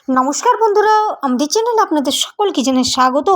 নমস্কার বন্ধুরা, আমাদের চ্যানেলে আপনাদের সকলকে জানাই স্বাগত।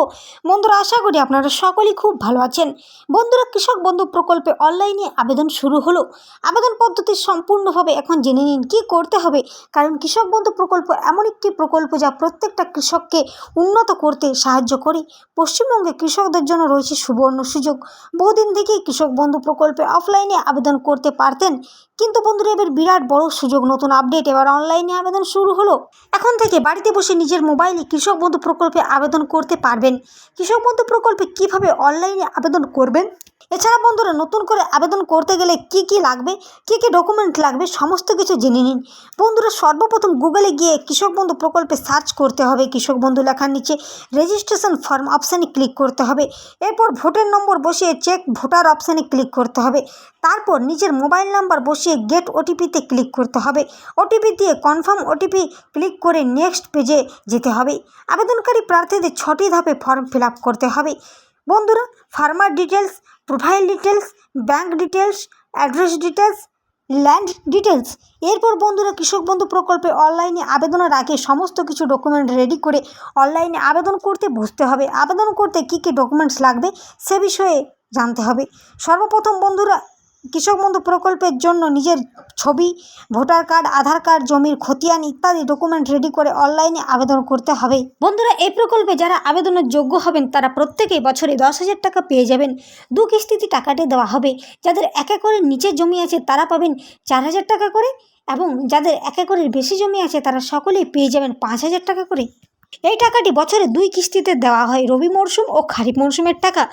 বন্ধুরা, আশা করি আপনারা সকলেই খুব ভালো আছেন। বন্ধুরা, কৃষক বন্ধু প্রকল্পে অনলাইনে আবেদন শুরু হলো। আবেদন পদ্ধতি সম্পূর্ণভাবে এখন জেনে নিন কী করতে হবে। কারণ কৃষক বন্ধু প্রকল্প এমন একটি প্রকল্প যা প্রত্যেকটা কৃষককে উন্নত করতে সাহায্য করে। পশ্চিমবঙ্গে কৃষকদের জন্য রয়েছে সুবর্ণ সুযোগ। বহুদিন থেকেই কৃষক বন্ধু প্রকল্পে অফলাইনে আবেদন করতে পারতেন, কিন্তু বন্ধুরা এবার বিরাট বড় সুযোগ, নতুন আপডেট, এবার অনলাইনে আবেদন শুরু হলো। এখন থেকে বাড়িতে বসে নিজের মোবাইলে কৃষক বন্ধু প্রকল্পে আবেদন করতে পারবেন। কৃষক বন্ধু প্রকল্পে কিভাবে অনলাইনে আবেদন করবেন, এছাড়া বন্ধুরা নতুন করে আবেদন করতে গেলে কি কি লাগবে, কি কি ডকুমেন্ট লাগবে, সমস্ত কিছু জেনে নিন। বন্ধুরা, সর্বপ্রথম গুগলে গিয়ে কৃষক বন্ধু প্রকল্পে সার্চ করতে হবে। কৃষক বন্ধু লেখার নিচে রেজিস্ট্রেশন ফর্ম অপশানে ক্লিক করতে হবে। এরপর ভোটের নম্বর বসিয়ে চেক ভোটার অপশানে ক্লিক করতে হবে। তারপর নিজের মোবাইল নাম্বার বসিয়ে গেট ওটিপিতে ক্লিক করতে হবে। ওটিপি দিয়ে কনফার্ম ওটিপি ক্লিক করে নেক্সট পেজে যেতে হবে। আবেদনকারী প্রার্থীদের 6টি ধাপে ফর্ম ফিল আপ করতে হবে। বন্ধুরা, farmer details, profile details, bank details, address details, land details. এরপর বন্ধুরা কৃষক বন্ধু প্রকল্পে অনলাইনে আবেদনের আগে সমস্ত কিছু ডকুমেন্ট রেডি করে অনলাইনে আবেদন করতে বসতে হবে। আবেদন করতে কী কী ডকুমেন্টস লাগবে সে বিষয়ে জানতে হবে। সর্বপ্রথম বন্ধুরা কৃষক বন্ধু প্রকল্পের জন্য নিজের ছবি, ভোটার কার্ড, আধার কার্ড, জমির খতিয়ান ইত্যাদি ডকুমেন্ট রেডি করে অনলাইনে আবেদন করতে হবে। বন্ধুরা, এই প্রকল্পে যারা আবেদনের যোগ্য হবেন তারা প্রত্যেকেই বছরে 10,000 টাকা পেয়ে যাবেন। 2 কিস্তিতে টাকাটি দেওয়া হবে। যাদের 1 একরের নিচে জমি আছে তারা পাবেন 4,000 টাকা করে, এবং যাদের 1 একরের বেশি জমি আছে তারা সকলেই পেয়ে যাবেন 5,000 টাকা করে। এই টাকাটি বছরে 2 কিস্তিতে দেওয়া হয়, রবি মরশুম ও খারিফ মরশুমের টাকা।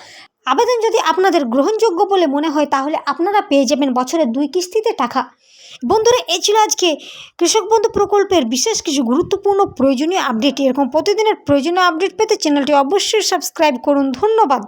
আবেদন যদি আপনাদের গ্রহণযোগ্য বলে মনে হয় তাহলে আপনারা পেয়ে যাবেন বছরে 2 কিস্তিতে টাকা। বন্ধুরা, এই ছিল আজকে কৃষক বন্ধু প্রকল্পের বিশেষ কিছু গুরুত্বপূর্ণ প্রয়োজনীয় আপডেট। এরকম প্রতিদিনের প্রয়োজনীয় আপডেট পেতে চ্যানেলটি অবশ্যই সাবস্ক্রাইব করুন। ধন্যবাদ।